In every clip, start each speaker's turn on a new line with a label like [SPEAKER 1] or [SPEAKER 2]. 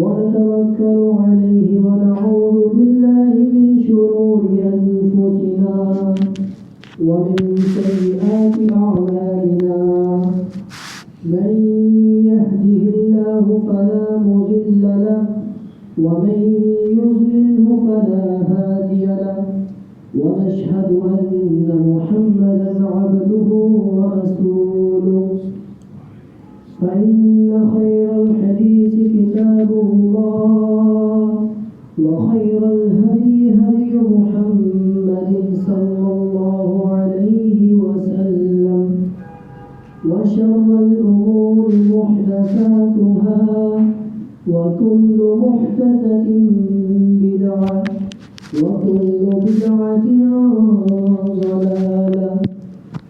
[SPEAKER 1] ونتوكل عليه ونعوذ بالله من شرور أنفسنا ومن سيئات أعمالنا. من يهده الله فلا مضل له ومن يضلله فلا هادي له. ونشهد أن محمدا عبده ورسوله. فإن خير الحديث كتاب الله وخير الهدي هدي محمد صلى الله عليه وسلم وشر الأمور محدثاتها وكل محدثة بدعة وكل بدعة ضلالة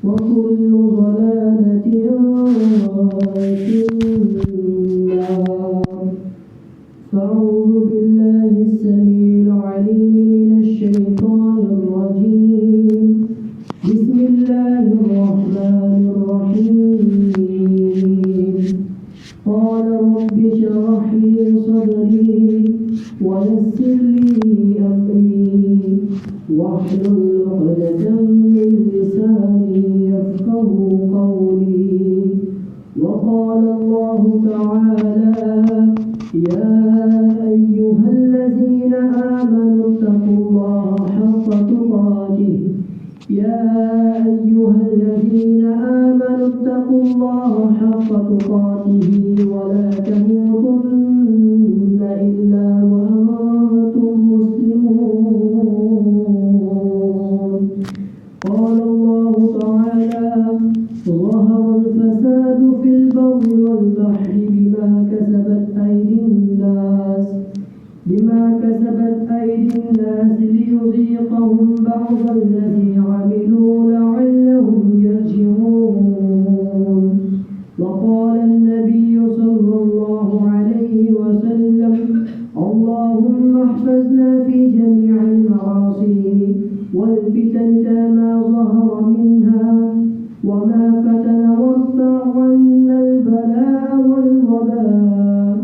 [SPEAKER 1] وكل ضلالة في النار. فأعوذ بالله السميع العليم من الشيطان الرجيم. بسم الله الرحمن الرحيم. قال رب اشرح لي صدري ويسر لي أمري واحلل عقدة من لساني يفقه قولي. وقال الله تعالى يا أيها الذين آمنوا اتقوا الله حق تقاته يا أيها الذين آمنوا اتقوا الله حق تقاته ولا تموتن إلا وأنتم مسلمون. قال الله تعالى ظهر الفساد في البر والبحر بما كسبت أيدي الناس ليذيقهم بعض الذي عملوا لعلهم يرجعون. وقال النبي صلى الله عليه وسلم اللهم احفظنا في جميع المعاصي والفتن ما ظهر منها وما فتن وارفع عنا البلاء والوباء.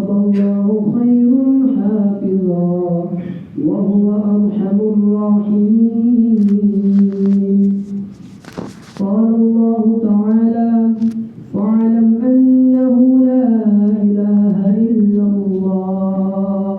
[SPEAKER 1] فالله خير حافظا وهو أرحم الراحمين. قال الله تعالى فاعلم أنه لا إله إلا الله.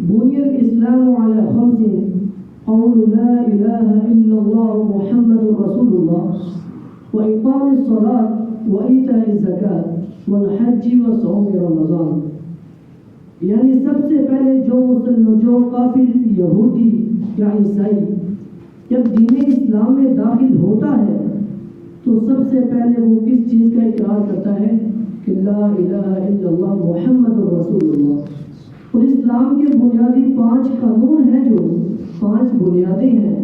[SPEAKER 1] بني الإسلام على خمس قول لا إله إلا الله محمد رسول الله وإقام الصلاة وإيتاء الزكاة والحج وصوم رمضان. یعنی سب سے پہلے جو کافر یہودی یا عیسائی جب دین اسلام میں داخل ہوتا ہے تو سب سے پہلے وہ کس چیز کا اقرار کرتا ہے کہ لا الہ الا اللہ محمد رسول اللہ. اور اسلام کے بنیادی 5 قانون ہیں، جو 5 بنیادیں ہیں،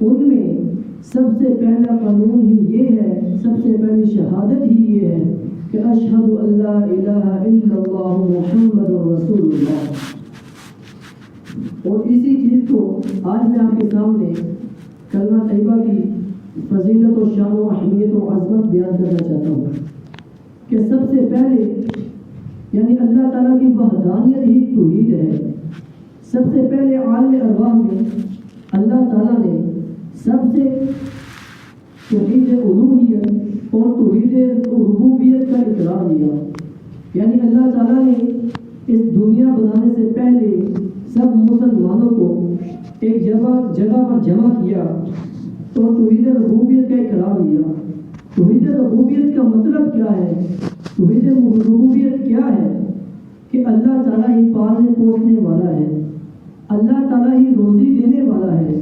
[SPEAKER 1] ان میں سب سے پہلا قانون ہی یہ ہے، سب سے پہلی شہادت ہی یہ ہے کہ اشہد ان لا الہ الا اللہ محمد رسول اللہ. اور اسی چیز کو آج میں آپ کے سامنے کلمہ طیبہ کی فضیلت و شان و اہمیت و عظمت بیان کرنا چاہتا ہوں کہ سب سے پہلے یعنی اللہ تعالیٰ کی وحدانیت ہی توحید ہے. سب سے پہلے عالم ارواح میں اللہ تعالیٰ نے سب سے توحید الوہیت اور توحید ربوبیت کا اقرار دیا. یعنی اللہ تعالیٰ نے اس دنیا بنانے سے پہلے سب مسلمانوں کو ایک جگہ پر جمع کیا اور توحید ربوبیت کا اقرار دیا. توحید ربوبیت کا مطلب کیا ہے؟ توحید ربوبیت کیا ہے؟ کہ اللہ تعالیٰ ہی پالنے پوسنے والا ہے، اللہ تعالیٰ ہی روزی دینے والا ہے،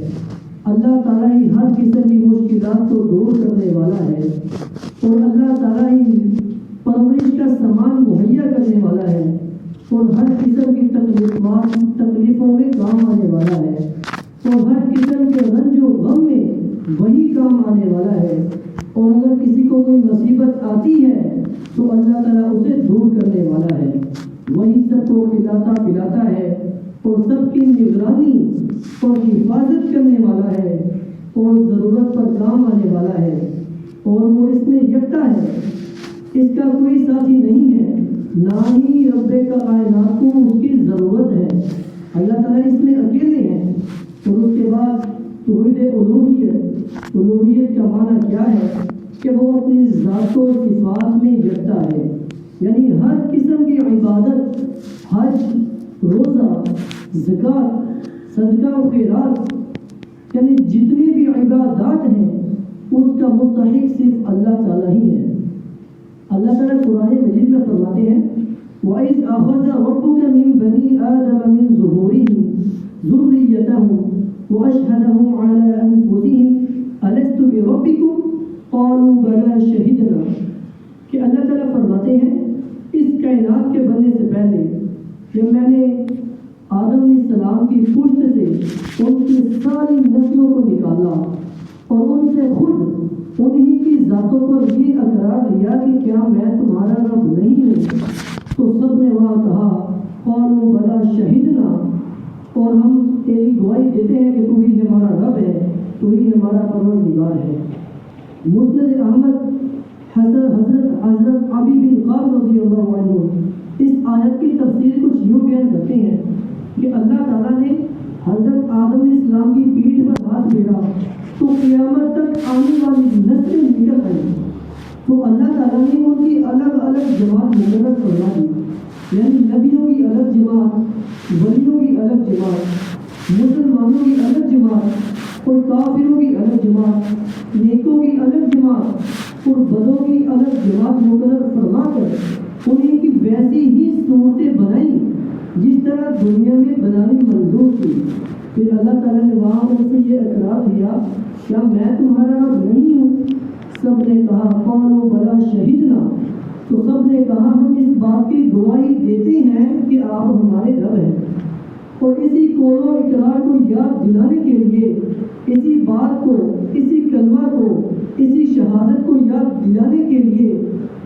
[SPEAKER 1] اللہ تعالیٰ ہی ہر قسم کی مشکلات کو دور کرنے والا ہے، اور اللہ تعالیٰ ہی پرورش کا سامان مہیا کرنے والا ہے، اور ہر قسم کی تکلیفوں میں کام آنے والا ہے، اور ہر قسم کے رنج و غم میں وہی کام آنے والا ہے. اور اگر کسی کو کوئی مصیبت آتی ہے تو اللہ تعالیٰ اسے دور کرنے والا ہے. وہی سب کو کھلاتا پلاتا ہے اور سب کی نگرانی اور حفاظت کرنے والا ہے اور ضرورت پر کام آنے والا ہے، اور وہ اس میں یکتا ہے، اس کا کوئی ساتھی نہیں ہے، نہ ہی رب کا کائنات کو اس کی ضرورت ہے. اللہ تعالیٰ اس میں اکیلے ہیں. اور اس کے بعد توحید الوہیت کا معنی کیا ہے کہ وہ اپنی ذات و صفات میں یکتا ہے. یعنی ہر قسم کی عبادت، حج، روزہ، زکوٰۃ، صدقہ و خیرات، یعنی جتنی بھی عبادات ہیں اس کا مستحق صرف اللہ تعالیٰ ہی ہے. اللہ تعالیٰ قرآن مجید میں فرماتے ہیں وَإِذْ أَخَذَ رَبُّكَ مِنْ بَنِي آدَمَ مِنْ ظُهُورِهِمْ ذُرِّيَّتَهُمْ وَأَشْهَدَهُمْ عَلَىٰ أَنفُسِهِمْ أَلَسْتُ بِرَبِّكُمْ قَالُوا بَلَىٰ شَهِدْنَا. کہ اللہ تعالیٰ فرماتے ہیں اس کائنات کے بننے سے پہلے جب میں نے آدم علیہ السلام کی پشت سے ان کی ساری نسلوں کو نکالا اور ان سے خود انہی کی ذاتوں پر یہ اقرار دیا کہ کیا میں تمہارا رب نہیں ہوں، تو سب نے وہاں کہا قالوا بلا شہدنا، اور ہم تیری گواہی دیتے ہیں کہ تو ہی ہمارا رب ہے، تو ہی ہمارا پروردگار ہے. مسند احمد حضرت ابی بن قاب رضی اللہ عنہ اس آیت کی تفسیر کچھ یوں بیان کرتے ہیں کہ اللہ تعالیٰ نے حضرت آدم علیہ السلام کی پیٹھ پر ہاتھ پھیرا تو قیامت تک آنے والی نسلیں نکل آئی، تو اللہ تعالیٰ نے ان کی الگ الگ جماعت مقرر کروا دی. یعنی نبیوں کی الگ جماعت، ولیوں کی الگ جماعت، مسلمانوں کی الگ جماعت اور کافروں کی الگ جماعت، نیکوں کی الگ جماعت اور بدوں کی الگ جماعت مقرر فرما کر انہیں کی ویسی ہی صورتیں بنائیں جس طرح دنیا میں بنانی منظور تھی. پھر اللہ تعالیٰ نے وہاں ان سے یہ اقرار دیا کیا میں تمہارا رب نہیں ہوں؟ سب نے کہا قالوا بلا شہدنا، تو سب نے کہا ہم اس بات کی گواہی دیتے ہیں کہ آپ ہمارے رب ہیں. اور اسی قول و اقرار کو یاد دلانے کے لیے، اسی بات کو، اسی کلمہ کو، اسی شہادت کو یاد دلانے کے لیے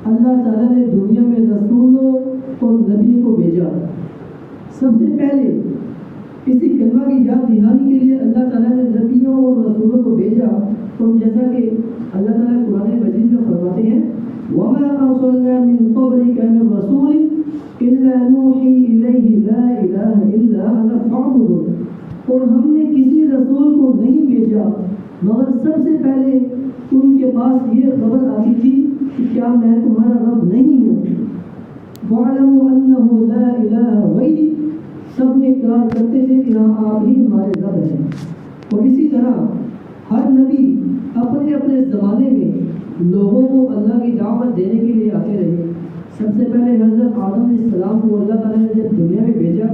[SPEAKER 1] اللہ تعالیٰ نے دنیا میں رسولوں اور نبیوں کو بھیجا. سب سے پہلے اسی کلمہ کی یاد دلانے کے لیے اللہ تعالیٰ نے نبیوں اور رسولوں کو بھیجا. اور جیسا کہ اللہ تعالیٰ قرآن مجید میں فرماتے ہیں وَمَا أَرْسَلْنَا مِن قَبْلِكَ مِن رَّسُولٍ إِلَّا نُوحِي إِلَيْهِ لَا إِلَٰهَ إِلَّا أَنَا فَاعْبُدُونِ. اور ہم نے کسی رسول کو نہیں بھیجا مگر سب سے پہلے ان کے پاس یہ خبر آتی تھی کہ کیا میں تمہارا رب نہیں ہوں. وَاعْلَمُوا أَنَّهُ لَا إِلَٰهَ غَيْرِي، سب نے اقرار کرتے تھے کہ ہاں آپ ہی ہمارے رب ہیں۔ اور اسی طرح ہر نبی اپنے اپنے زمانے میں لوگوں کو اللہ کی دعوت دینے کے لیے آتے رہے۔ سب سے پہلے حضرت آدم علیہ السلام کو اللہ تعالیٰ نے جب دنیا میں بھیجا،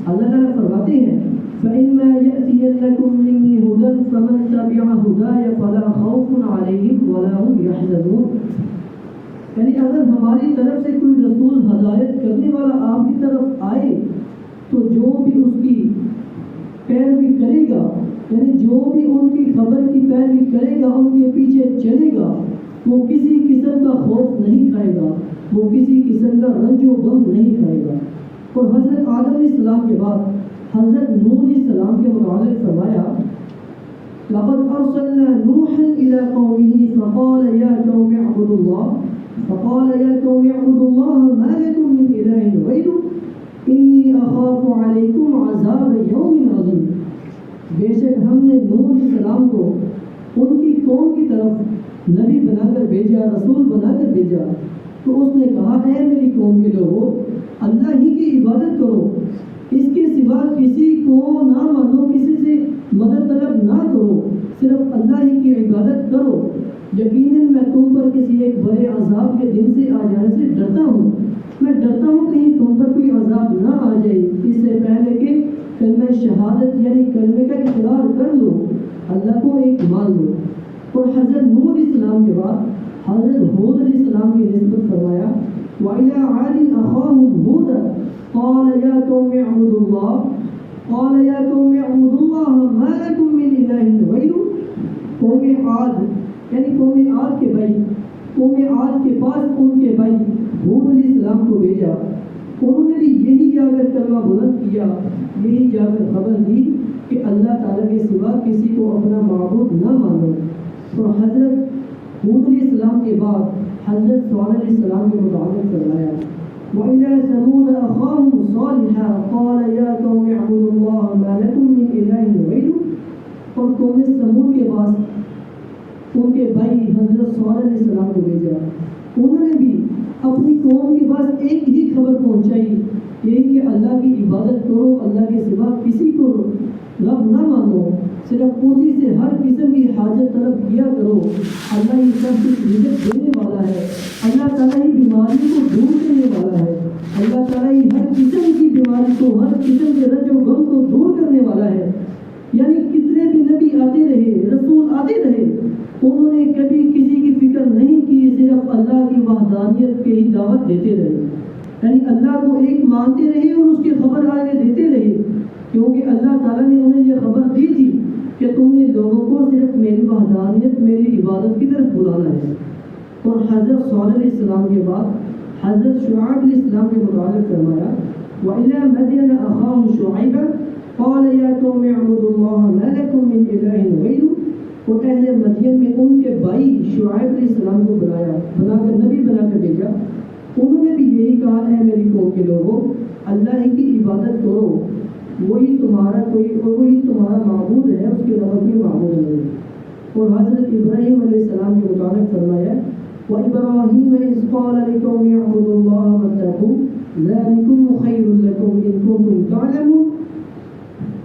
[SPEAKER 1] اللہ تعالیٰ فرماتے ہیں فَإِمَّا يَأْتِيَنَّكُم مِّنِّي هُدًى فَمَن تَبِعَ هُدَايَ فَلَا خَوْفٌ عَلَيْهِمْ وَلَا هُمْ يَحْزَنُونَ۔ یعنی اگر ہماری طرف سے کوئی رسول ہدایت کرنے والا آپ کی طرف آئے تو جو بھی اس کی پیروی کرے گا، یعنی جو بھی ان کی خبر کی پیروی کرے گا، ان کے پیچھے چلے گا، وہ کسی قسم کا خوف نہیں کھائے گا، وہ کسی قسم کا رنج و غم نہیں کھائے گا۔ اور حضرت آدم علیہ السلام کے بعد حضرت نوح علیہ السلام کے متعلق فرمایا لَقَدْ أَرْسَلْنَا نُوحًا إِلَىٰ قَوْمِهِ فَقَالَ يَا قَوْمِ اعْبُدُوا اللَّهَ مَا لَكُم مِّنْ إِلَٰهٍ غَيْرُهُ إِنِّي أَخَافُ عَلَيْكُمْ عَذَابَ يَوْمٍ عَظِيمٍ۔ بے شک ہم نے نوح علیہ السلام کو ان کی قوم کی طرف نبی بنا کر بھیجا، رسول بنا کر بھیجا، تو اس نے کہا اے میری قوم کے لوگوں، اللہ ہی کی عبادت کرو، اس کے سوا کسی کو نہ مانو، کسی سے مدد طلب نہ کرو، صرف اللہ ہی کی عبادت کرو۔ یقیناً میں تم پر کسی ایک بڑے عذاب کے دن سے آ جانے سے ڈرتا ہوں، میں ڈرتا ہوں کہیں تم پر کوئی عذاب نہ آ جائے اس سے پہلے کہ کلمہ شہادت یعنی کلمے کا اقرار کر لو، اللہ کو ایک مان لو۔ اور حضرت نوح علیہ السلام کے بعد حضرت ہود علیہ السلام کی نسبت فرمایا وَإِلَىٰ عَادٍ أَخَاهُمْ هُودًا قَالَ يَا قَوْمِ اعْبُدُوا اللَّهَ مَا لَكُم مِّنْ إِلَٰهٍ غَيْرُهُ۔ قوم عاد یعنی قوم عاد کے بھائی، قوم عاد کے پاس ان کے بھائی ہود علیہ السلام کو بھیجا، انہوں نے بھی یہی جا کر کلمہ بلند کیا، یہی جا کر خبر دی کہ اللہ تعالیٰ کے سوا کسی کو اپنا معبود نہ مانو۔ اور حضرت ہود علیہ السلام کے بعد حضرت صالح علیہ السلام کے متعلق فرمایا وَإِلَىٰ ثَمُودَ أَخَاهُمْ صَالِحًا قَالَ يَا قَوْمِ اعْبُدُوا اللَّهَ مَا لَكُم مِّنْ إِلَٰهٍ غَيْرُهُ۔ اور قوم ثمود کے پاس ان کے بھائی حضرت صالح علیہ السلام کو بھیجا، انہوں نے بھی اپنی قوم کے پاس ایک ہی خبر پہنچائی، یہی کہ اللہ کی عبادت کرو، اللہ کے سوا کسی کو رب نہ مانو، صرف اسی سے ہر قسم کی حاجت طلب کیا کرو، اللہ ہی سب کچھ رزق دینے والا ہے، اللہ تعالیٰ ہی بیماری کو دور کرنے والا ہے، اللہ تعالیٰ ہی ہر قسم کی بیماری کو، ہر قسم کے رنج و غم کو دور کرنے والا ہے۔ یعنی کتنے بھی نبی آتے رہے، رسول آتے رہے، انہوں نے کبھی کسی کی فکر نہیں کی، صرف اللہ کی وحدانیت کی ہی دعوت دیتے رہے، یعنی اللہ کو ایک مانتے رہے اور اس کی خبر آگے دیتے رہے، کیونکہ اللہ تعالیٰ نے انہیں یہ خبر دی تھی کہ تم نے لوگوں کو صرف میری وحدانیت، میری عبادت کی طرف بلانا ہے۔ اور حضرت صالح علیہ السلام کے بعد حضرت شعیب علیہ السلام کے متعلق فرمایا وَإِلَىٰ مَدْيَنَ أَخَاهُمْ شُعَيْبًا قَالَ يَا قَوْمِ اعْبُدُوا اللَّهَ مَا لَكُم مِّنْ إِلَٰهٍ غَيْرُهُ۔ اور اہل مدین میں ان کے بھائی شعیب علیہ السلام کو بنا کر نبی بنا کر بھیجا، انہوں نے بھی یہی کہا اے میری قوم کے لوگوں، اللہ ہی کی عبادت کرو، وہی تمہارا معبود ہے، اس کے علاوہ کوئی معبود نہیں۔ اور حضرت ابراہیم علیہ السلام کے متعلق فرمایا وَإِبْرَاهِيمَ إِذْ قَالَ لِقَوْمِهِ اعْبُدُوا اللَّهَ وَاتَّقُوهُ ذَٰلِكُمْ خَيْرٌ لَكُمْ إِن كُنتُمْ تَعْلَمُونَ۔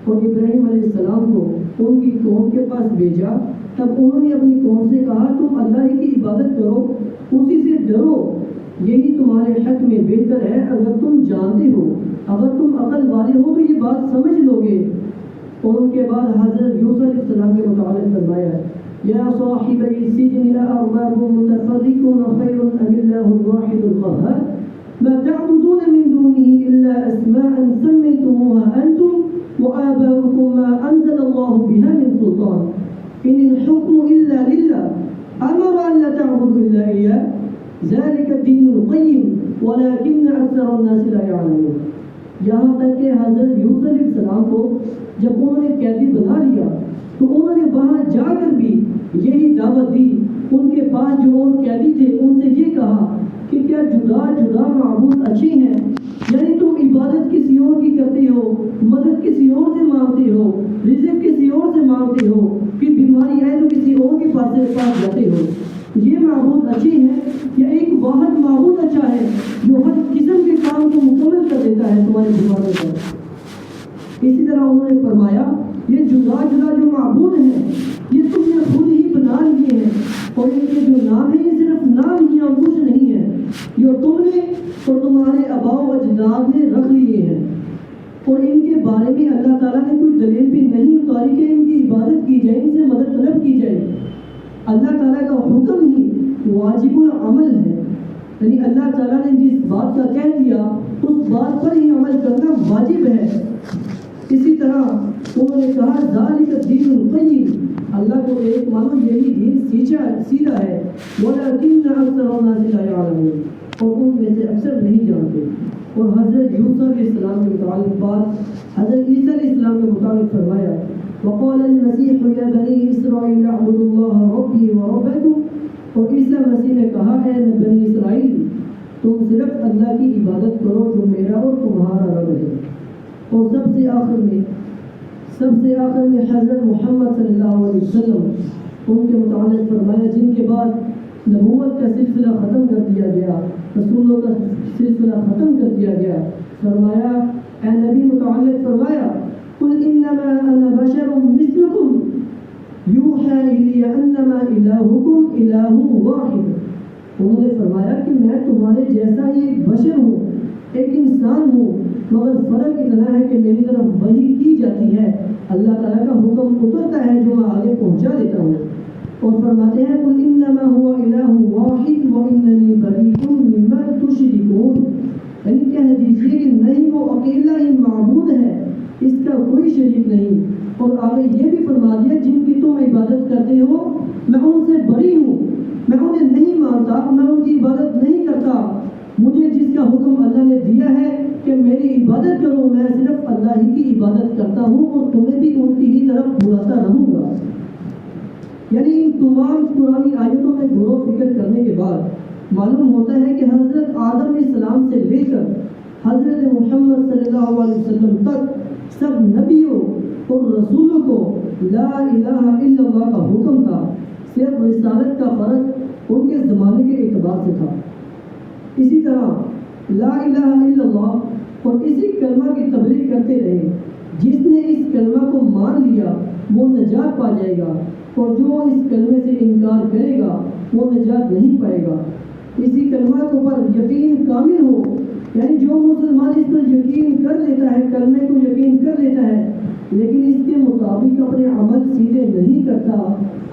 [SPEAKER 1] اور ابراہیم علیہ السلام کو ان کی قوم کے پاس بھیجا، تب انہوں نے اپنی قوم سے کہا تم اللہ ہی کی عبادت کرو، اسی سے ڈرو، یہی تمہارے حق میں بہتر ہے اگر تم جانتے ہو، اگر تم عقل والے ہو تو یہ بات سمجھ لو گے۔ اور ان کے بعد حضرت یوسف علیہ السلام کے متعلق فرمایا یا صاحبی السجن أأرباب متفرقون خير أم الله الواحد القهار ما تعبدون من دونه إلا أسماء سميتموها أنتم وآباؤكم ما أنزل الله بها من سلطان إن الحكم إلا لله أمر أن لا تعبدوا إلا إياه ذلك الدين القيم ولكن أكثر الناس لا يعلمون۔ یہاں تک کہ حضرت یوسف علیہ السلام کو جب انہوں نے قیدی بنا لیا تو انہوں نے وہاں جا کر بھی یہی دعوت دی، ان کے پاس جو اور قیدی تھے ان سے یہ کہا کہ کیا جدا جدا معبود اچھے ہیں، یعنی تم عبادت کسی اور کی کرتے ہو، مدد کسی اور سے مانگتے ہو، رزق کسی اور سے مانگتے ہو، کہ بیماری آئے تو کسی اور کے پاس جاتے ہو، یہ معبود اچھے ہیں یا ایک واحد معبود اچھا ہے جو ہر قسم کے کام کو مکمل کر دیتا ہے تمہاری بیماری پر۔ اسی طرح انہوں نے فرمایا یہ جدا جدا جو معبود ہیں یہ تم نے خود ہی بنا لیے ہیں، اور ان کے جو نام ہیں یہ صرف نام ہی اور کچھ نہیں ہے، جو تم نے اور تمہارے آباء و اجداد نے رکھ لیے ہیں، اور ان کے بارے میں اللہ تعالیٰ نے کوئی دلیل بھی نہیں اتاری کہ ان کی عبادت کی جائے، ان سے مدد طلب کی جائے۔ اللہ تعالیٰ کا حکم ہی واجب العمل ہے، یعنی اللہ تعالیٰ نے جس بات کا کہہ دیا اس بات پر ہی عمل کرنا واجب ہے۔ اسی طرح انہوں نے کہا ذالک الدین القیم، اللہ کو ایک مانو یہی دین سیدھا ہے، وَلَكِنَّ أَكْثَرَ النَّاسِ لَا يَعْلَمُونَ، اور ان میں سے اکثر نہیں جانتے۔ اور حضرت یوسف علیہ السلام کے متعلق بات حضرت عیسیٰ علیہ السلام کے متعلق فرمایا وقال المسیح یا بنی اسرائیل اعبدوا اللہ ربی وربکم، اور عیسیٰ مسیح نے کہا ہے بنی اسرائیل تم صرف اللہ کی عبادت کرو جو میرا اور تمہارا رب ہے۔ اور سب سے آخر میں حضرت محمد صلی اللہ علیہ وسلم ان کے متعلق فرمایا جن کے بعد نبوت کا سلسلہ ختم کر دیا گیا، رسولوں کا سلسلہ ختم کر دیا گیا، فرمایا اے نبی متعلق فرمایا قل انما انا بشر مثلکم یوحی الی انما الہکم الہ واحد، انہوں نے فرمایا کہ میں تمہارے جیسا ہی ایک بشر ہوں، ایک انسان ہوں، مگر فرق اتنا ہے کہ میری طرف وحی کی جاتی ہے، اللہ تعالیٰ کا حکم اترتا ہے جو میں آگے پہنچا دیتا ہوں۔ اور فرماتے ہیں قل انما هو الہ واحد واننی بریء مما تشرکون، یعنی کہہ دیجیے کہ نہیں وہ اکیلا ہی معبود ہے، اس کا کوئی شریک نہیں۔ اور آگے یہ بھی فرما دیا جن کی تم عبادت کرتے ہو میں ان سے بری ہوں، میں انہیں نہیں مانتا، میں ان کی عبادت نہیں کرتا، مجھے جس کا حکم اللہ نے دیا ہے کہ میری عبادت کرو میں صرف اللہ ہی کی عبادت کرتا ہوں اور تمہیں بھی ان کی ہی طرف بلاتا رہوں گا۔ یعنی ان تمام قرآنی آیتوں میں غور و فکر کرنے کے بعد معلوم ہوتا ہے کہ حضرت آدم علیہ السلام سے لے کر حضرت محمد صلی اللہ علیہ وسلم تک سب نبیوں اور رسولوں کو لا الہ الا اللہ کا حکم تھا، صرف رسالت کا فرق ان کے زمانے کے اعتبار سے تھا۔ اسی طرح لا الہ الا اللہ اور اسی کلمہ کی تبلیغ کرتے رہے، جس نے اس کلمہ کو مان لیا وہ نجات پا جائے گا، اور جو اس کلمے سے انکار کرے گا وہ نجات نہیں پائے گا۔ اسی کلمہ کے اوپر یقین کامل ہو، یعنی جو مسلمان اس پر یقین کر لیتا ہے، کلمے کو یقین کر لیتا ہے لیکن اس کے مطابق اپنے عمل سیدھے نہیں کرتا،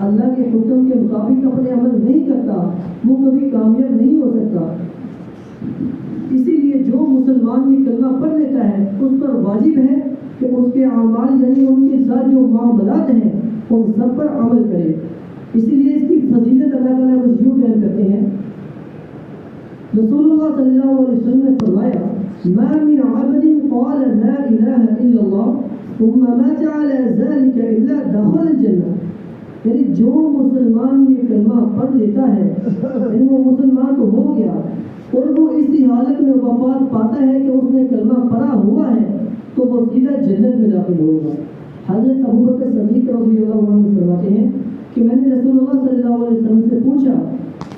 [SPEAKER 1] اللہ کے حکم کے مطابق اپنے عمل نہیں کرتا، وہ کبھی کامیاب نہیں ہو سکتا۔ اسی لیے جو مسلمان یہ کلمہ پڑھ لیتا ہے اس پر واجب ہے کہ اس کے اعمال یعنی ان کے ساتھ جو معاملات ہیں ان سب پر عمل کرے۔ اسی لیے اس کی فضیلت اللہ تعالیٰ کو یوں بیان کرتے ہیں، رسول اللہ صلی اللہ علیہ وسلم نے فرمایا ما من عبد قال لا الہ الا اللہ ثم مات على ذلك الا دخل الجنہ، یعنی جو مسلمان یہ کلمہ پڑھ لیتا ہے یعنی وہ مسلمان تو ہو گیا اور وہ اسی حالت میں وفات پاتا ہے کہ اس نے کلمہ پڑھا ہوا ہے تو وہ سیدھا جنت میں داخل ہوگا۔ حضرت ابوبکر صدیق رضی اللہ عنہ فرماتے ہیں کہ میں نے رسول اللہ صلی اللہ علیہ وسلم سے پوچھا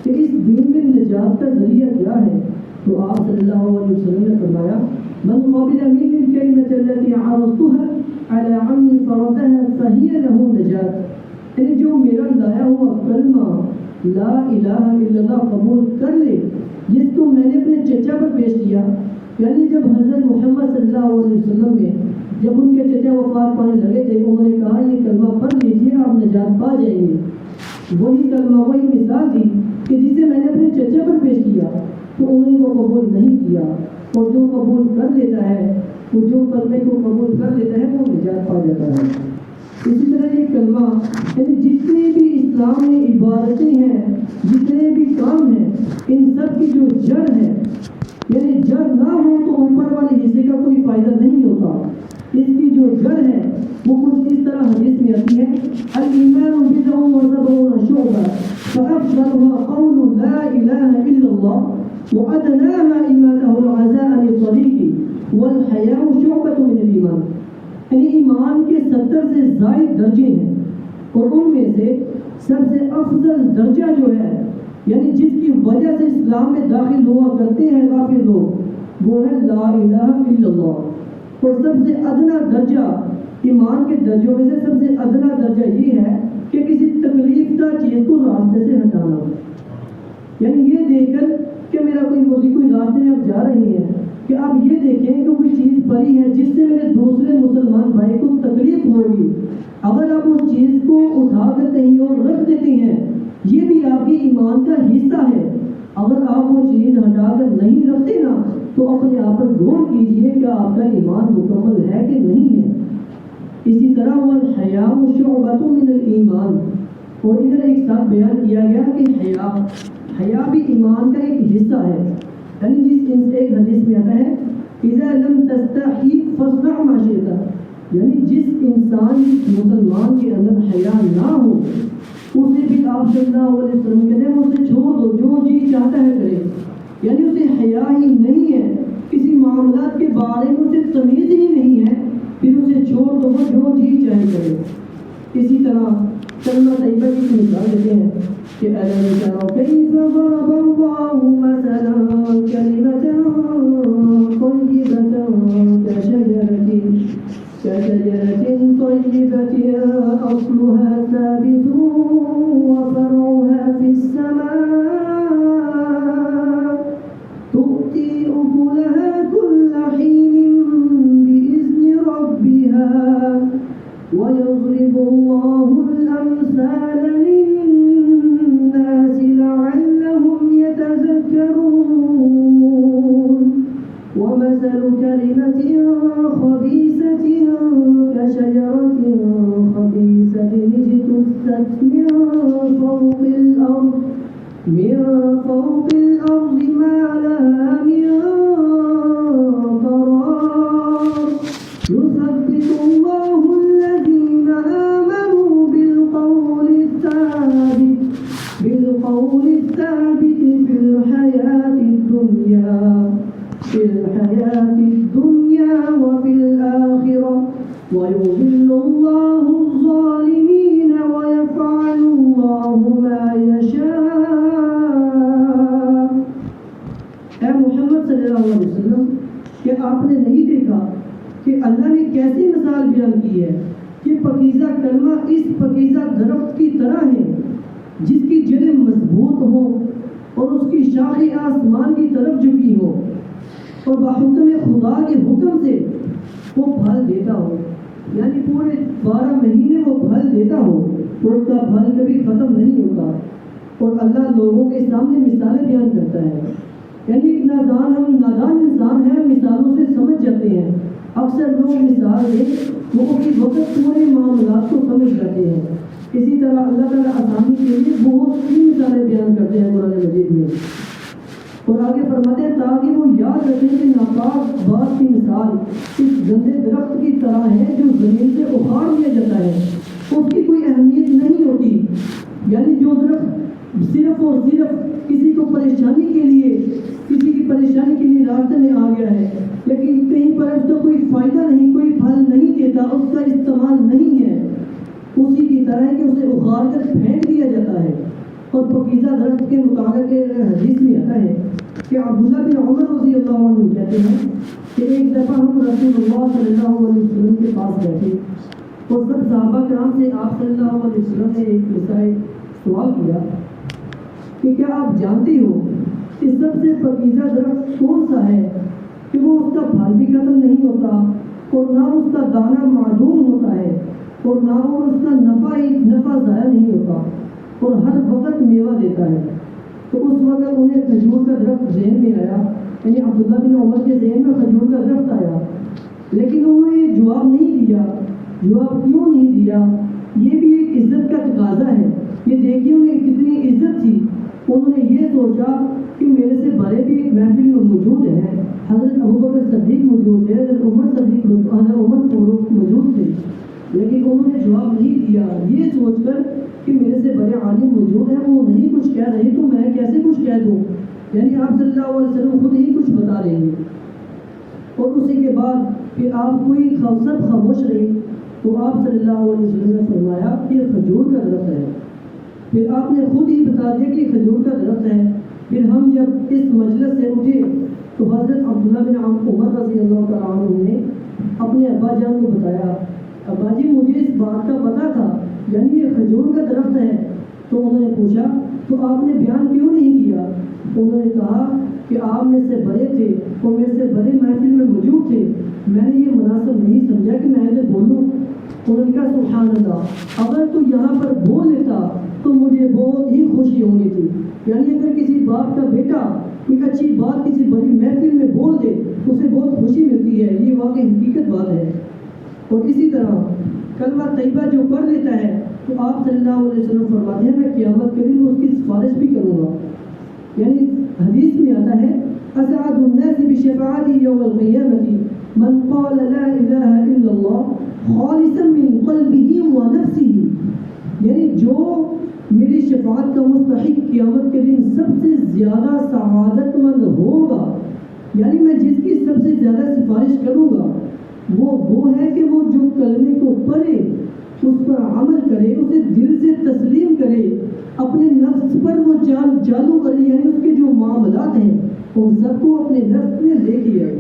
[SPEAKER 1] کہ اس دین میں نجات کا ذریعہ کیا ہے، تو آپ صلی اللہ علیہ وسلم نے فرمایا من قبل منی الکلمۃ التي عرضتها على عمي فردها فهي له نجات، یعنی جو میرا لایا ہوا کلمہ لا الہ الا اللہ قبول کر لے، جس کو میں نے اپنے چچا پر پیش کیا، یعنی جب حضرت محمد صلی اللہ علیہ وسلم میں جب ان کے چچا وفات پانے لگے تھے انہوں نے کہا یہ کلمہ پڑھ لیجیے آپ نجات پا جائیں گے، وہی کلمہ وہی مثال تھی کہ جسے میں نے اپنے چچا پر پیش کیا تو انہوں نے وہ قبول نہیں کیا، اور جو قبول کر لیتا ہے وہ جو کلمے کو قبول کر لیتا ہے وہ نجات پا جاتا ہے۔ اسی طرح یہ کلمہ یعنی جتنے بھی اسلام میں عبادتیں ہیں، جتنے بھی کام ہیں، ان سب کی جو جڑ ہے، یعنی جڑ نہ ہو تو اوپر والے حصے کا کوئی فائدہ نہیں ہوتا۔ اس کی جو جڑ ہے وہ کچھ اس طرح حدیث میں آتی ہے الایمان بضع وسبعون شعبہ فافضلها قول لا الہ الا اللہ وادناها اماطة العزاء عن الطریق والحیاء شعبۃ من الایمان، یعنی ایمان کے 70 سے زائد درجے ہیں اور ان میں سے سب سے افضل درجہ جو ہے یعنی جس کی وجہ سے اسلام میں داخل ہوا کرتے ہیں کافر لوگ وہ ہے لا الہ الا اللہ، اور سب سے ادنا درجہ ایمان کے درجوں میں سے سب سے ادنا درجہ یہ ہے کہ کسی تکلیف دہ چیز کو راستے سے ہٹانا. یعنی یہ دیکھ کر کہ میرا کوئی راستے میں آپ جا رہے ہیں کہ آپ یہ دیکھیں کہ کوئی چیز پڑی ہے جس سے میرے دوسرے مسلمان بھائی کو تکلیف ہوگی، اگر آپ اس چیز کو اٹھا کر کہیں اور رکھ دیتے ہیں یہ بھی آپ کے ایمان کا حصہ ہے. اگر آپ وہ چیز ہٹا کر نہیں رکھتے نا تو اپنے آپ پر غور کیجئے کہ آپ کا ایمان مکمل ہے کہ نہیں ہے. اسی طرح والحیاء شعبۃ من الایمان، اور ادھر ایک ساتھ بیان کیا گیا کہ حیا بھی ایمان کا ایک حصہ ہے. یعنی جس ایک حدیث میں آتا ہے اذا لم تستحی فاصنع ما شئت، یعنی جس انسان مسلمان کے اندر حیا نہ ہو اسے بھی آپ صلی اللہ علیہ وسلم کہتے ہیں اسے چھوڑ دو، جو جی چاہتا ہے کرے. یعنی اسے حیا ہی نہیں ہے، کسی معاملات کے بارے میں اسے تمیز ہی نہیں ہے، پھر اسے چھوڑ دو، وہ جو جی چاہے کرے. اسی طرح کلمہ طیبہ کی مثال دیتے ہیں کہ أَلَمْ تَرَوْا كَيْفَ ضَرَبَ اللَّهُ مَثَلًا كَلِمَةً طَيِّبَةً كَشَجَرَةٍ طَيِّبَةٍ أَصْلُهَا ثَابِتٌ وَفَرْعُهَا فِي السَّمَاءِ تُؤْتِي أُكُلَهَا كُلَّ حِينٍ بِإِذْنِ رَبِّهَا وَيَضْرِبُ اللَّهُ الْأَمْثَالَ لِلنَّاسِ لَعَلَّهُمْ يَتَذَكَّرُونَ. وَمَثَلُ كَلِمَةٍ خَبِيثَةٍ كَشَجَرَةٍ خَبِيثَةٍ اجْتُثَّتْ مِنْ فَوْقِ الْأَرْضِ مَا لَهَا مِنْ قَرَارٍ. يُثَبِّتُ اللَّهُ الَّذِينَ آمَنُوا بِالْقَوْلِ الثَّابِتِ فِي الْحَيَاةِ الدُّنْيَا وَفِي الْآخِرَةِ وَيُضِلُّ اللَّهُ الظَّالِمِينَ وَيَفْعَلُ اللَّهُ مَا يَشَاءُ. اے محمد صلی اللہ علیہ وسلم، کہ آپ نے نہیں دیکھا کہ اللہ نے کیسی مثال بیان کی ہے کہ پاکیزہ کلمہ اس پاکیزہ درخت کی طرح ہے جس کی جڑیں مضبوط ہوں اور اس کی شاخیں آسمان کی طرف جھکی ہو اور بحکم خدا کے حکم سے وہ پھل دیتا ہو. یعنی پورے 12 مہینے وہ پھل دیتا ہو اور اس کا پھل کبھی ختم نہیں ہوتا. اور اللہ لوگوں کے سامنے مثالیں بیان کرتا ہے. یعنی ایک نادان انسان ہے، مثالوں سے سمجھ جاتے ہیں. اکثر لوگ مثال دیں وہ اسی وقت پورے معاملات کو سمجھ جاتے ہیں. اسی طرح اللہ تعالیٰ آسانی کے لیے بہت سی مثالیں بیان کرتے ہیں قرآن مجید میں. اور آگے فرماتے ہیں تاکہ وہ یاد رکھیں کہ ناپاک بات کی مثال اس گندے درخت کی طرح ہے جو زمین سے اخاڑ دیا جاتا ہے، اس کی کوئی اہمیت نہیں ہوتی. یعنی جو درخت صرف اور صرف کسی کی پریشانی کے لیے راستے میں آ گیا ہے، لیکن کہیں پر اس کا کوئی فائدہ نہیں، کوئی پھل نہیں دیتا، اس کا استعمال نہیں ہے، اسی کی طرح ہے کہ اسے اخاڑ کر پھینک دیا جاتا ہے. اور پاکیزہ درخت کے متعلق حدیث میں آتا ہے کہ عبداللہ بن عمر رضی اللہ عنہ کہتے ہیں کہ ایک دفعہ ہم رسول اللہ صلی اللہ علیہ وسلم کے پاس بیٹھے اور سب صحابہ کرام سے آپ صلی اللہ علیہ وسلم نے ایک سوال کیا کہ کیا آپ جانتے ہو کہ سب سے پاکیزہ درخت کون سا ہے کہ وہ اس کا پھل بھی ختم نہیں ہوتا اور نہ اس کا دانہ معدوم ہوتا ہے اور نہ وہ اس کا نفع ضائع نہیں ہوتا اور ہر وقت میوہ دیتا ہے. تو اس وقت انہیں کھجور کا درخت ذہن میں آیا، یعنی عبداللہ بن عمر کے ذہن میں کھجور کا درخت آیا، لیکن انہوں نے یہ جواب نہیں دیا. جواب کیوں نہیں دیا؟ یہ بھی ایک عزت کا تقاضا ہے. یہ دیکھیے انہیں کتنی عزت تھی. انہوں نے یہ سوچا کہ میرے سے بڑے بھی ایک محفل میں موجود ہیں، حضرت ابوبکر صدیق موجود ہے، حضرت عمر فاروق موجود تھے، لیکن انہوں نے جواب نہیں دیا یہ سوچ کر کہ میرے سے بڑے عالم موجود ہیں، وہ نہیں کچھ کہہ رہے تو میں کیسے کچھ کہہ دوں. یعنی آپ صلی اللہ علیہ وسلم خود ہی کچھ بتا رہے ہیں. اور اسی کے بعد پھر آپ کوئی سب خاموش رہی تو آپ صلی اللہ علیہ وسلم نے فرمایا کہ کھجور کا درخت ہے. پھر آپ نے خود ہی بتا دیا کہ کھجور کا درخت ہے. پھر ہم جب اس مجلس سے اٹھے تو حضرت عبداللہ بن عمر رضی اللہ تعالیٰ عنہ نے اپنے ابا جان کو بتایا، ابا جی مجھے اس بات کا پتہ تھا، یعنی یہ کھجور کا درخت ہے۔ تو انہوں نے پوچھا تو آپ نے بیان کیوں نہیں کیا؟ انہوں نے کہا کہ آپ میں سے بڑے تھے اور میرے سے بڑے محفل میں موجود تھے، میں نے یہ مناسب نہیں سمجھا کہ میں ادھر بولوں۔ انہوں نے کہا سبحان اللہ، اگر تو یہاں پر بول لیتا تو مجھے بہت ہی خوشی ہونی تھی۔ یعنی اگر کسی باپ کا بیٹا کوئی اچھی بات کسی بڑی محفل میں بول دے تو اسے بہت خوشی ملتی ہے، یہ واقعی حقیقت بات ہے۔ اور اسی طرح کلمہ طیبہ جو پڑھ لیتا ہے تو آپ صلی اللہ علیہ وسلم فرماتے ہیں میں قیامت کے دن اس کی سفارش بھی کروں گا۔ یعنی حدیث میں آتا ہے اسعد الناس بشفاعتی یوم القیامت من قال لا الہ الا اللہ خالصا من قلبہ و نفسہ، یعنی جو میری شفاعت کا مستحق قیامت کے دن سب سے زیادہ سعادت مند ہوگا، یعنی میں جس کی سب سے زیادہ سفارش کروں گا وہ ہے کہ وہ جو کلمے کو پڑھے، اس پر عمل کرے، اسے دل سے تسلیم کرے، اپنے نفس پر وہ چالو کرے، یعنی اس کے جو معاملات ہیں ان سب کو اپنے نفس میں لے کے آئے،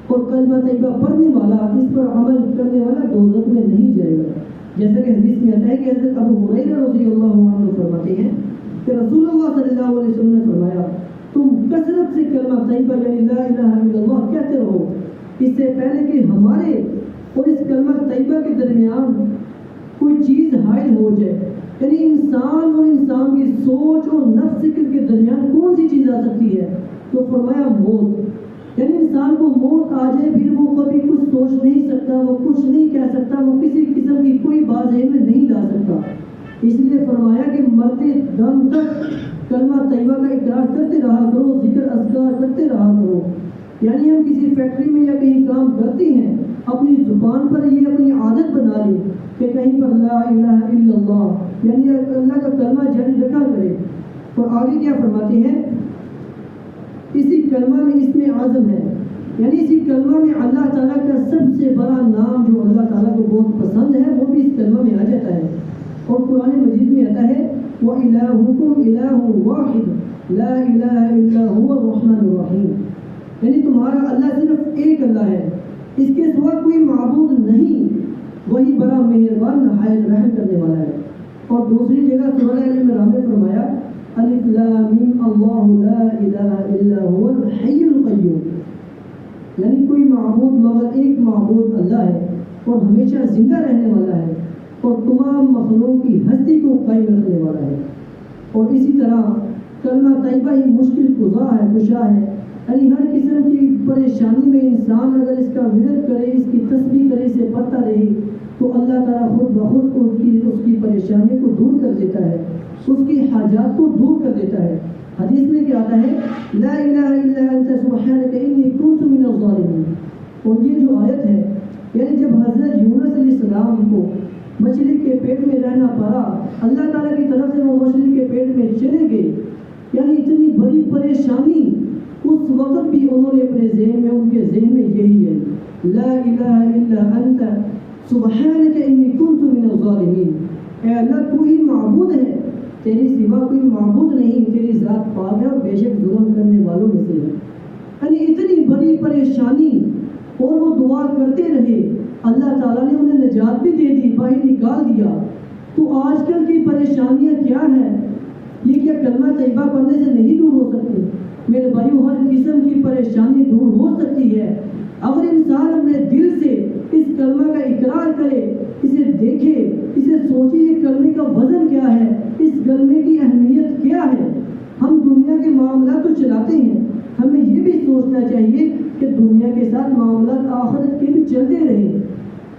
[SPEAKER 1] اور کلمہ طیبہ پڑھنے والا، اس پر عمل کرنے والا دوزخ میں نہیں جائے گا۔ جیسا کہ حدیث میں آتا ہے کہ حضرت ابو ہریرہ رضی اللہ عنہ فرماتے ہیں کہ رسول اللہ صلی اللہ علیہ وسلم نے فرمایا تم کثرت سے کلمہ طیبہ یعنی لا الہ الا اللہ کہتے رہو، اس سے پہلے کہ ہمارے اور اس کلمہ طیبہ کے درمیان کوئی چیز حائل ہو جائے، یعنی انسان اور انسان کی سوچ اور نفس کے درمیان کون سی چیز آ سکتی ہے؟ تو فرمایا موت، یعنی انسان کو موت آ جائے پھر وہ کبھی کچھ سوچ نہیں سکتا، وہ کچھ نہیں کہہ سکتا، وہ کسی قسم کی کوئی بات ذہن میں نہیں لا سکتا۔ اس لیے فرمایا کہ مرتے دم تک کلمہ طیبہ کا اقرار کرتے رہا کرو، ذکر اذکار کرتے رہا کرو۔ یعنی ہم کسی فیکٹری میں یا کہیں کام کرتے ہیں، اپنی زبان پر یہ اپنی عادت بنا لیں کہ کہیں پر لا الہ الا اللہ یعنی اللہ کا کلمہ جاری رکھا کرے۔ اور آگے کیا فرماتے ہیں اسی کلمہ میں اس میں اعظم ہے، یعنی اسی کلمہ میں اللہ تعالیٰ کا سب سے بڑا نام جو اللہ تعالیٰ کو بہت پسند ہے وہ بھی اس کلمہ میں آ جاتا ہے۔ اور قرآن مجید میں آتا ہے وَإِلَٰهُكُمْ إِلَٰهٌ وَاحِدٌ لَا إِلَٰهَ إِلَّا هُوَ الرَّحْمَنُ الرَّحِيمُ، یعنی تمہارا اللہ صرف ایک اللہ ہے، اس کے سوا کوئی معبود نہیں، وہی بڑا مہربان نہایت رحم کرنے والا ہے۔ اور دوسری جگہ سورہ ال عمران میں فرمایا الف لام میم اللہ لا الہ الا هو الحی القیوم، یعنی کوئی معبود مگر ایک معبود اللہ ہے اور ہمیشہ زندہ رہنے والا ہے اور تمام مخلوق کی ہستی کو قائم رکھنے والا ہے۔ اور اسی طرح کلمہ طیبہ ہی مشکل کشا ہے، یعنی ہر قسم کی پریشانی میں انسان اگر اس کا ورد کرے، اس کی تسبیح کرے، اسے پڑھتا رہے تو اللہ تعالیٰ خود بخود اس کی پریشانی کو دور کر دیتا ہے، اس کی حاجات کو دور کر دیتا ہے۔ حدیث میں کیا آتا ہے لا الہ الا انت سبحانک انی کنت من الظالمین، اور یہ جو آیت ہے یعنی جب حضرت یونس علیہ السلام کو مچھلی کے پیٹ میں رہنا پڑا، اللہ تعالیٰ کی طرف سے وہ مچھلی کے پیٹ میں چلے گئے، یعنی اتنی بڑی پریشانی اس وقت بھی انہوں نے اپنے ذہن میں، ان کے ذہن میں یہی ہے لا الہ الا انت سبحانک انی کنت من الظالمین، اے اللہ تو ہی معبود ہے، تیری سوا کوئی معبود نہیں، تیری ذات پاک ہے اور بے شک ظلم کرنے والوں میں سے ہے۔ یعنی اتنی بڑی پریشانی اور وہ دعا کرتے رہے، اللہ تعالیٰ نے انہیں نجات بھی دے دی، باہر نکال دیا۔ تو آج کل کی پریشانیاں کیا ہیں؟ یہ کیا کلمہ طیبہ پڑھنے سے نہیں دور ہو سکتی؟ میرے بھائیو ہر قسم کی پریشانی دور ہو سکتی ہے اگر انسان اپنے دل سے اس کلمہ کا اقرار کرے، اسے دیکھے، اسے سوچے یہ کلمے کا وزن کیا ہے، اس کلمے کی اہمیت کیا ہے۔ ہم دنیا کے معاملات تو چلاتے ہیں، ہمیں یہ بھی سوچنا چاہیے کہ دنیا کے ساتھ معاملات آخرت کے بھی چلتے رہیں۔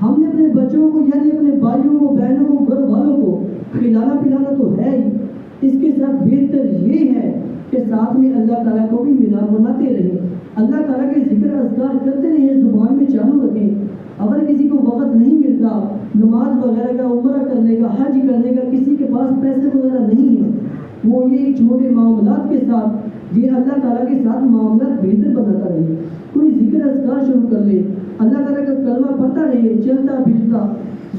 [SPEAKER 1] ہم نے اپنے بچوں کو یعنی اپنے بھائیوں کو، بہنوں کو، گھر والوں کو کھلانا پلانا تو ہے ہی، اس کے ساتھ بہتر یہ ہے کہ ساتھ میں اللہ تعالیٰ کو بھی مناتے رہیں، اللہ تعالیٰ کے ذکر اذکار کرتے رہیں، زبان میں چالو رکھیں۔ اگر کسی کو وقت نہیں ملتا نماز وغیرہ کا، عمرہ کرنے کا، حج کرنے کا، کسی کے پاس پیسے وغیرہ نہیں ہیں، وہ یہ چھوٹے معاملات کے ساتھ یہ اللہ تعالیٰ کے ساتھ معاملات بہتر بناتا رہے، کوئی ذکر اذکار شروع کر لے، اللہ تعالیٰ کا کلمہ پڑھتا رہے، چلتا پھرتا،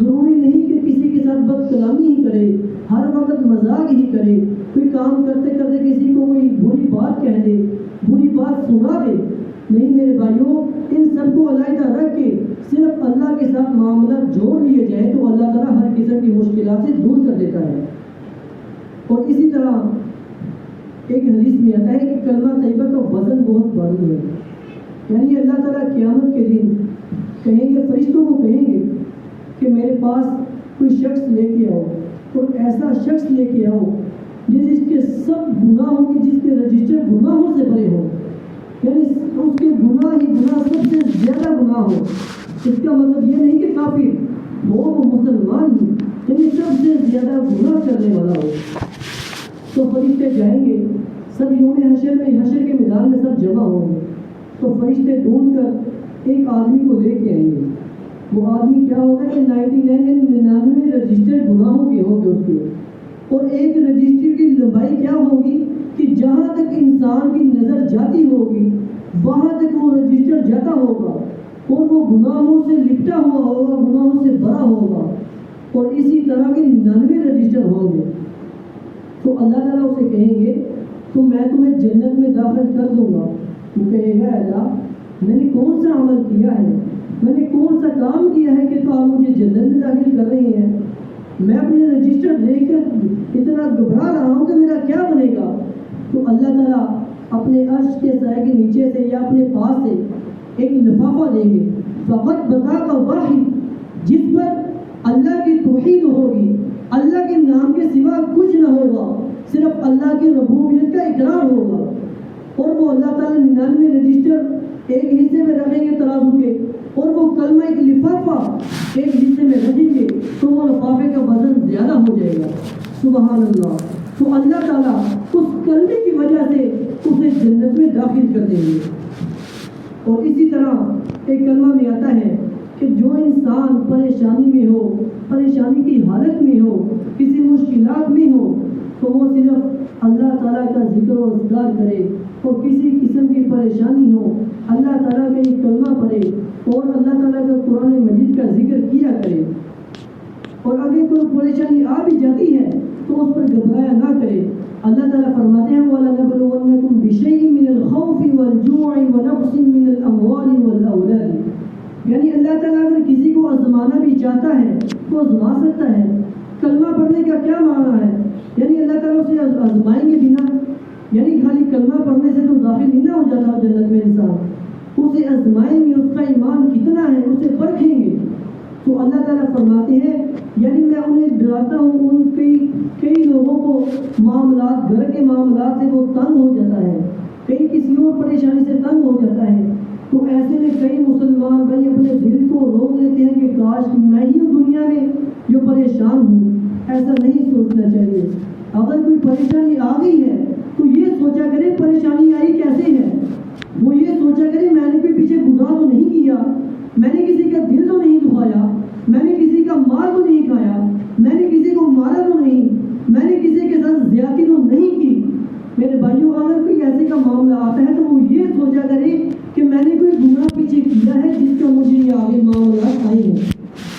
[SPEAKER 1] ضروری نہیں کہ کسی کے ساتھ بد کلامی ہی کرے، ہر وقت مذاق ہی کرے، کوئی کام کرتے کرتے کسی کو کوئی بری بات کہہ دے، بری بات سنا دے، نہیں میرے بھائیوں، ان سب کو علیحدہ رکھ کے صرف اللہ کے ساتھ معاملات جوڑ لیے جائے تو اللہ تعالیٰ ہر قسم کی مشکلات سے دور کر دیتا ہے۔ اور اسی طرح ایک حدیث میں آتا ہے کہ کلمہ طیبہ کا وزن بہت بڑی ہے، یعنی اللہ تعالیٰ قیامت کے دن کہیں گے، فرشتوں کو کہیں گے کہ میرے پاس کوئی شخص لے کے آؤ، اور ایسا شخص لے کے آؤ جس کے سب گناہوں کی، جس کے رجسٹر گناہوں سے بھرے ہو، یعنی اس کے گناہ ہی گناہ سب سے زیادہ گناہ ہو۔ اس کا مطلب یہ نہیں کہ کافر وہ مسلمان ہی، یعنی سب سے زیادہ گناہ کرنے والا ہو۔ تو فرشتے جائیں گے، سب یوم حشر میں، حشر کے میدان میں سب جمع ہوں گے، تو فرشتے ڈھونڈ کر ایک آدمی کو لے کے آئیں گے۔ وہ آدمی کیا ہوگا کہ 99 رجسٹر گناہوں کے ہوں گے اس کے، اور ایک رجسٹر کی لمبائی کیا ہوگی کہ جہاں تک انسان کی نظر جاتی ہوگی وہاں تک وہ رجسٹر جاتا ہوگا، اور وہ گناہوں سے لپٹا ہوا ہوگا، گناہوں سے بھرا ہوگا، اور اسی طرح کے 99 رجسٹر ہوں گے۔ تو اللہ تعالیٰ اسے کہیں گے تو میں تمہیں جنت میں داخل کر دوں گا۔ وہ کہے گا اللہ میں نے کون سا عمل کیا ہے، میں نے کون سا کام کیا ہے کہ تو آپ مجھے جنت میں داخل کر رہے ہیں؟ میں اپنے رجسٹر دیکھ کر اتنا گھبرا رہا ہوں کہ میرا کیا بنے گا۔ تو اللہ تعالیٰ اپنے عرش کے سائے کے نیچے سے یا اپنے پاس سے ایک لفافہ دیں گے، فقط بتا کا واحد، جس پر اللہ کی توحید ہوگی، اللہ کے نام کے سوا کچھ نہ ہوگا، صرف اللہ کی ربوبیت کا اقرار ہوگا۔ اور وہ اللہ تعالیٰ 99 رجسٹر ایک حصے میں رکھیں گے ترازو کے، اور وہ کلمہ ایک لفافہ ایک حصے میں رکھیں گے، تو وہ لفافے کا وزن زیادہ ہو جائے گا۔ سبحان اللہ۔ تو اللہ تعالیٰ اس کلمے کی وجہ سے اسے جنت میں داخل کر دیں گے۔ اور اسی طرح ایک کلمہ میں آتا ہے کہ جو انسان پریشانی میں ہو، پریشانی کی حالت میں ہو، کسی مشکلات میں ہو، تو وہ صرف اللہ تعالیٰ کا ذکر و اذکار کرے، اور کسی قسم کی پریشانی ہو اللہ تعالیٰ کا یہ کلمہ پڑھے، اور اللہ تعالیٰ کا قرآن مجید کا ذکر کیا کرے۔ اور اگر کوئی پریشانی آ بھی جاتی ہے تو اس پر گھبرایا نہ کرے۔ اللہ تعالیٰ فرماتے ہیں وَلَنَبْلُوَنَّكُمْ بِشَيْءٍ مِّنَ الْخَوْفِ وَالْجُوعِ وَنَقْصٍ مِّنَ الْأَمْوَالِ وَالْأَوْلَادِ، یعنی اللہ تعالیٰ اگر کسی کو آزمانا بھی چاہتا ہے تو آزما سکتا ہے۔ کلمہ پڑھنے کا کیا معنی ہے؟ یعنی اللہ تعالیٰ اسے آزمائیں گے بنا، یعنی خالی کلمہ پڑھنے سے تو داخل نہیں نہ ہو جاتا جنت میں انسان، اسے آزمائیں گے، اس کا ایمان کتنا ہے اسے پرکھیں گے۔ تو اللہ تعالیٰ فرماتے ہیں یعنی میں انہیں ڈراتا ہوں، ان کئی لوگوں کو معاملات، گھر کے معاملات سے وہ تنگ ہو جاتا ہے، کئی کسی اور پریشانی سے تنگ ہو جاتا ہے، تو ایسے میں کئی مسلمان بھائی اپنے دل کو روک لیتے ہیں کہ کاش میں ہی ہوں دنیا میں جو پریشان ہوں۔ ایسا نہیں سوچنا چاہیے۔ اگر کوئی پریشانی آ گئی ہے تو یہ سوچا کرے پریشانی آئی کیسے ہے، وہ یہ سوچا کرے میں نے کوئی پیچھے گناہ تو نہیں کیا، میں نے کسی کا دل تو نہیں دکھایا، میں نے کسی کا مال تو نہیں کھایا، میں نے کسی کو مارا تو نہیں، میں نے کسی کے ساتھ زیادتی تو نہیں کی۔ میرے بھائیوں اگر کوئی ایسے کا معاملہ آتا ہے تو وہ یہ سوچا کرے کہ میں نے کوئی گناہ پیچھے کیا ہے جس کا مجھے یہ آگے معاملات آئے ہیں۔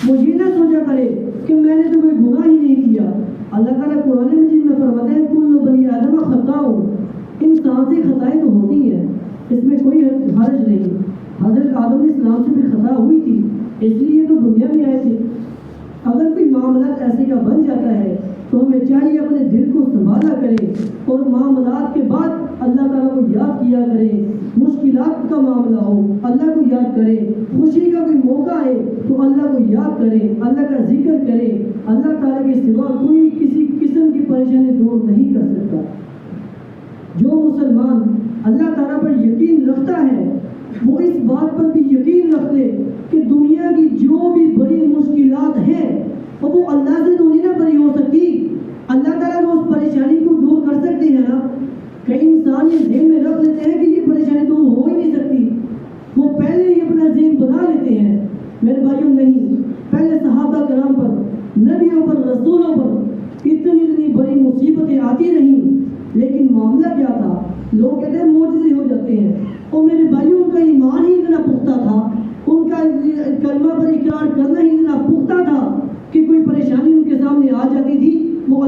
[SPEAKER 1] وہ یہ نہ سوچا کرے کہ میں نے تو کوئی گناہ ہی نہیں کیا۔ اللہ تعالیٰ قرآن مجید میں فرماتا ہے کل بنی آدم خطاء، انسان سے خطائیں تو ہوتی ہیں، اس میں کوئی حرج نہیں۔ حضرت آدم علیہ السلام سے بھی خطا ہوئی تھی، اس لیے تو دنیا میں آئے تھے۔ اگر کوئی معاملات ایسے کا بن جاتا ہے تو ہمیں چاہیے اپنے دل کو سنبھالا کریں، اور معاملات کے بعد اللہ تعالیٰ کو یاد کیا کریں۔ مشکلات کا معاملہ ہو اللہ کو یاد کریں، خوشی کا کوئی موقع آئے تو اللہ کو یاد کریں، اللہ کا ذکر کریں۔ اللہ تعالیٰ کے سوا کوئی کسی قسم کی پریشانی دور نہیں کر سکتا۔ جو مسلمان اللہ تعالیٰ پر یقین رکھتا ہے وہ اس بات پر بھی یقین رکھتے کہ دنیا کی جو بھی بڑی مشکلات ہیں وہ اللہ سے تو نہیں نہ بری ہو سکتی، اللہ تعالیٰ کو اس پریشانی کو دور کر سکتے ہیں نا۔ کئی انسان یہ ذہن میں رکھ لیتے ہیں کہ یہ پریشانی دور ہو ہی نہیں سکتی، وہ پہلے ہی اپنا ذہن بنا لیتے ہیں۔ میرے بھائیوں نہیں، پہلے صحابہ کرام پر، نبیوں پر، رسولوں پر اتنی بڑی مصیبتیں آتی رہیں، لیکن معاملہ کیا تھا؟ لوگ کہتے ہیں معجزے ہو جاتے ہیں، اور میرے بھائیوں ان کا ایمان ہی اتنا پختہ تھا، ان کا کلمہ پر اقرار کرنا ہی اتنا پختہ تھا کہ کوئی پریشانی ان کے سامنے آ جاتی تھی وہ